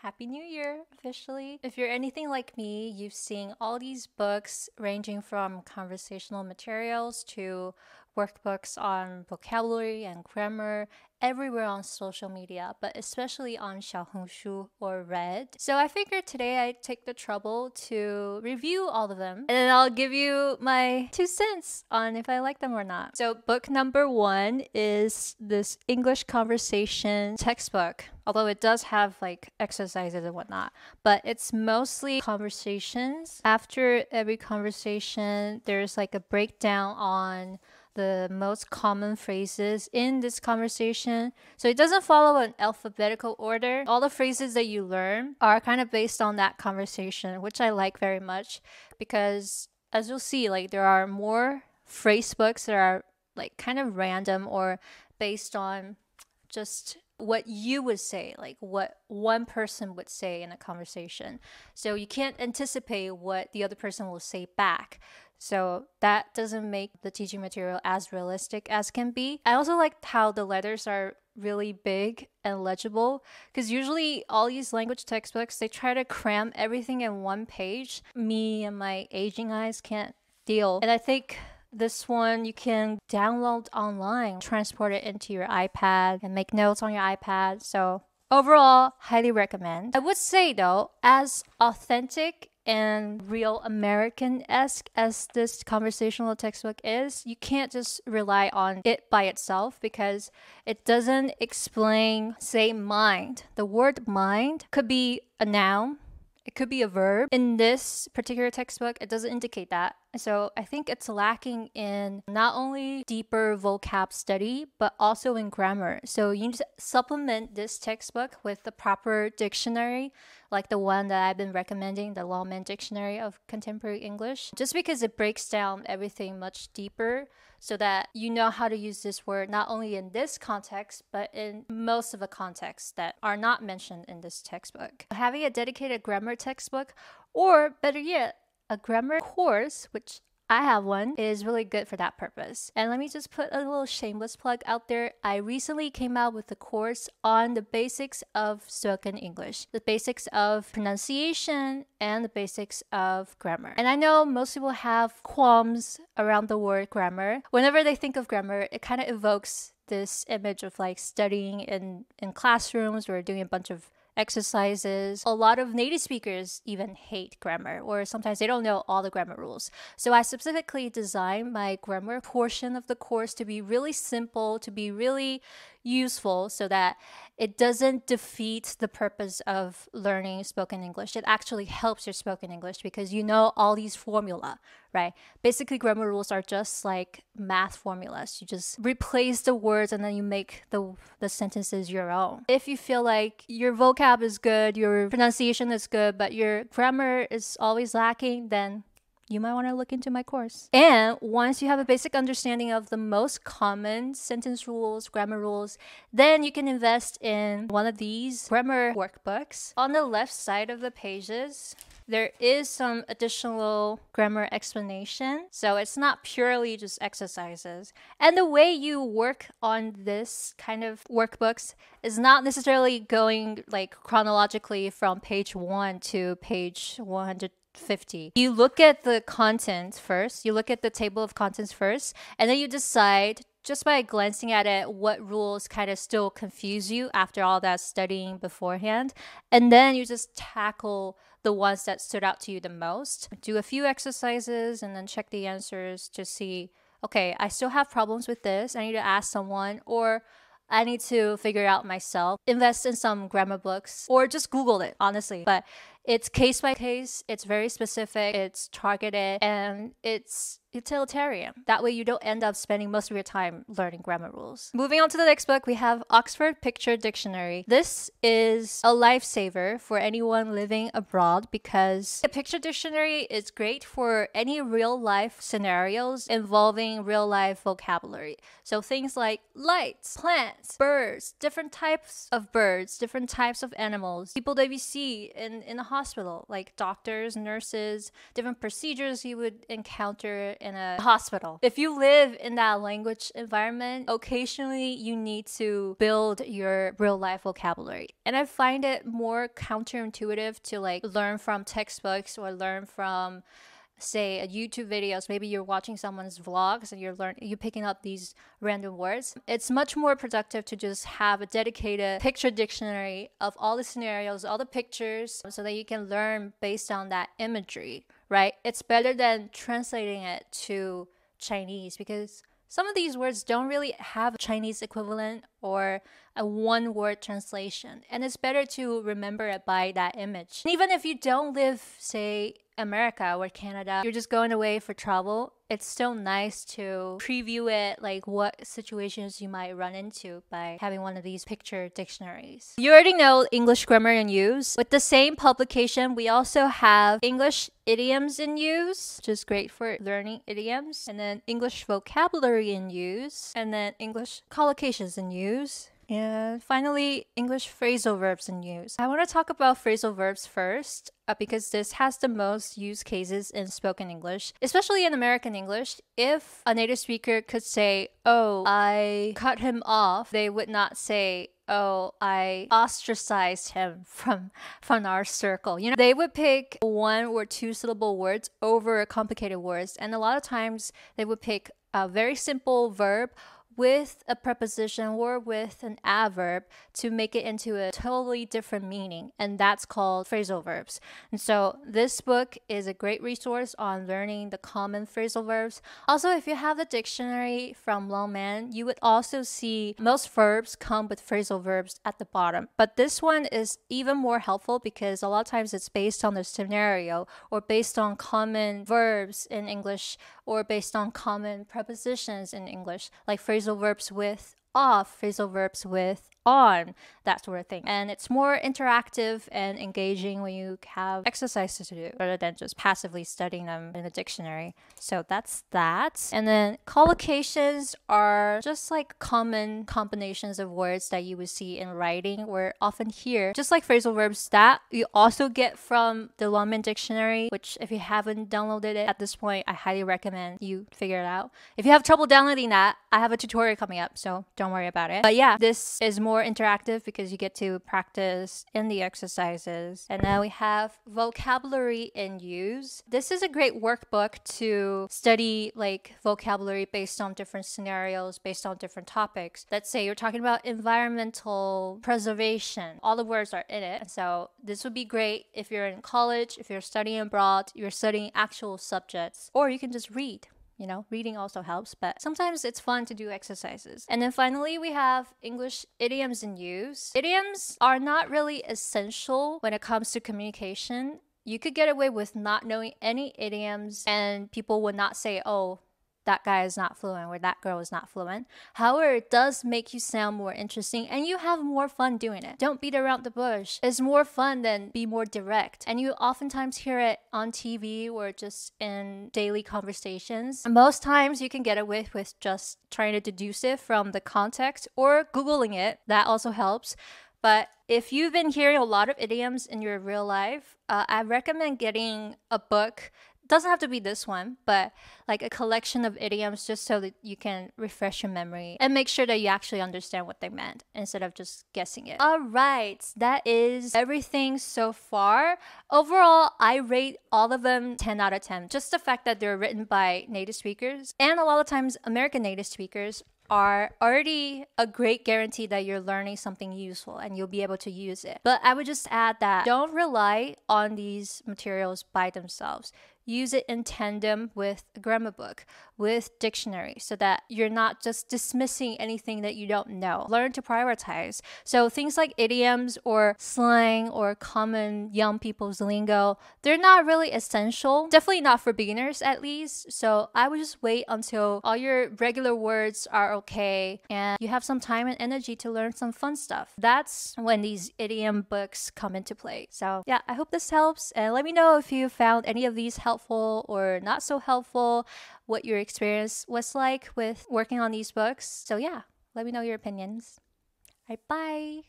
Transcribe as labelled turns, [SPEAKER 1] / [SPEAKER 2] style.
[SPEAKER 1] Happy New Year, officially. If you're anything like me, you've seen all these books ranging from conversational materials to workbooks on vocabulary and grammar everywhere on social media, but especially on 小红书 or Red. So I figured today I'd take the trouble to review all of them, and then I'll give you my 2 cents on if I like them or not. So book number 1 is this English conversation textbook, although it does have like exercises and whatnot, but it's mostly conversations. After every conversation, there's like a breakdown on the most common phrases in this conversation. So it doesn't follow an alphabetical order. All the phrases that you learn are kind of based on that conversation, which I like very much because as you'll see, like there are more phrase books that are like kind of random or based on just what you would say, like what one person would say in a conversation. So you can't anticipate what the other person will say back. So that doesn't make the teaching material as realistic as can be. I also liked how the letters are really big and legible because usually all these language textbooks, they try to cram everything in one page. Me and my aging eyes can't deal. And I think this one you can download online, transport it into your iPad and make notes on your iPad. So overall, highly recommend. I would say though, as authentic and real American-esque as this conversational textbook is, you can't just rely on it by itself because it doesn't explain, say, mind. The word mind could be a noun. It could be a verb. In this particular textbook, it doesn't indicate that. So I think it's lacking in not only deeper vocab study, but also in grammar. So you need to supplement this textbook with the proper dictionary, like the one that I've been recommending, the Lawman Dictionary of Contemporary English, just because it breaks down everything much deeper so that you know how to use this word not only in this context, but in most of the contexts that are not mentioned in this textbook. Having a dedicated grammar textbook, or better yet, a grammar course, which I have one, is really good for that purpose. And let me just put a little shameless plug out there. I recently came out with a course on the basics of spoken English, the basics of pronunciation, and the basics of grammar. And I know most people have qualms around the word grammar. Whenever they think of grammar, it kind of evokes this image of like studying in classrooms or doing a bunch of exercises. A lot of native speakers even hate grammar, or sometimes they don't know all the grammar rules. So I specifically designed my grammar portion of the course to be really simple, to be really useful so that it doesn't defeat the purpose of learning spoken English. It actually helps your spoken English because you know all these formula, right? Basically, grammar rules are just like math formulas. You just replace the words and then you make the sentences your own. If you feel like your vocab is good, your pronunciation is good, but your grammar is always lacking, then you might want to look into my course. And once you have a basic understanding of the most common sentence rules, grammar rules, then you can invest in one of these grammar workbooks. On the left side of the pages, there is some additional grammar explanation. So it's not purely just exercises. And the way you work on this kind of workbooks is not necessarily going like chronologically from page 1 to page 150. You look at the content first, you look at the table of contents first, and then you decide just by glancing at it what rules kind of still confuse you after all that studying beforehand. And then you just tackle the ones that stood out to you the most. Do a few exercises and then check the answers to see, okay, I still have problems with this. I need to ask someone, or I need to figure it out myself. Invest in some grammar books or just Google it, honestly. But it's case by case, it's very specific, it's targeted, and it's utilitarian. That way you don't end up spending most of your time learning grammar rules. Moving on to the next book, we have Oxford Picture Dictionary. This is a lifesaver for anyone living abroad because a picture dictionary is great for any real life scenarios involving real life vocabulary. So things like lights, plants, birds, different types of birds, different types of animals, people that we see in a hospital, like doctors, nurses, different procedures you would encounter in a hospital. If you live in that language environment, occasionally you need to build your real life vocabulary. And I find it more counterintuitive to like learn from textbooks or learn from say YouTube videos. Maybe you're watching someone's vlogs and you're picking up these random words. It's much more productive to just have a dedicated picture dictionary of all the scenarios, all the pictures, so that you can learn based on that imagery, right? It's better than translating it to Chinese because some of these words don't really have a Chinese equivalent or a one-word translation. And it's better to remember it by that image. And even if you don't live, say, America or Canada, you're just going away for travel, it's still nice to preview it, like what situations you might run into by having one of these picture dictionaries. You already know English grammar in use. With the same publication, we also have English idioms in use, which is great for learning idioms, and then English vocabulary in use, and then English collocations in use. And finally, English phrasal verbs in use. I want to talk about phrasal verbs first because this has the most use cases in spoken English, especially in American English. If a native speaker could say, "Oh, I cut him off," they would not say, "Oh, I ostracized him from our circle." You know, they would pick one or two syllable words over complicated words. And a lot of times they would pick a very simple verb with a preposition or with an adverb to make it into a totally different meaning. And that's called phrasal verbs. And so this book is a great resource on learning the common phrasal verbs. Also, if you have the dictionary from Longman, you would also see most verbs come with phrasal verbs at the bottom. But this one is even more helpful because a lot of times it's based on the scenario or based on common verbs in English or based on common prepositions in English, like phrasal verbs with off, phrasal verbs with on, that sort of thing. And it's more interactive and engaging when you have exercises to do rather than just passively studying them in a dictionary. So that's that. And then collocations are just like common combinations of words that you would see in writing or often hear, just like phrasal verbs that you also get from the Longman Dictionary, which if you haven't downloaded it at this point, I highly recommend you figure it out. If you have trouble downloading that, I have a tutorial coming up, so don't worry about it. But yeah, this is more interactive because you get to practice in the exercises. And now we have vocabulary in use. This is a great workbook to study like vocabulary based on different scenarios, based on different topics. Let's say you're talking about environmental preservation. All the words are in it. And so this would be great if you're in college, if you're studying abroad, you're studying actual subjects, or you can just read. You know, reading also helps, but sometimes it's fun to do exercises. And then finally, we have English idioms in use. Idioms are not really essential when it comes to communication. You could get away with not knowing any idioms and people would not say, "Oh, that guy is not fluent," or "that girl is not fluent." However, it does make you sound more interesting and you have more fun doing it. Don't beat around the bush. It's more fun than be more direct. And you oftentimes hear it on TV or just in daily conversations. Most times you can get away with just trying to deduce it from the context or Googling it. That also helps. But if you've been hearing a lot of idioms in your real life, I recommend getting a book. Doesn't have to be this one, but like a collection of idioms just so that you can refresh your memory and make sure that you actually understand what they meant instead of just guessing it. All right, that is everything so far. Overall, I rate all of them 10 out of 10. Just the fact that they're written by native speakers and a lot of times American native speakers are already a great guarantee that you're learning something useful and you'll be able to use it. But I would just add that don't rely on these materials by themselves. Use it in tandem with a grammar book, with dictionary, so that you're not just dismissing anything that you don't know. Learn to prioritize. So things like idioms or slang or common young people's lingo, they're not really essential. Definitely not for beginners at least. So I would just wait until all your regular words are okay and you have some time and energy to learn some fun stuff. That's when these idiom books come into play. So yeah, I hope this helps. And let me know if you found any of these helpful or not so helpful, what your experience was like with working on these books. So yeah, let me know your opinions. All right, bye.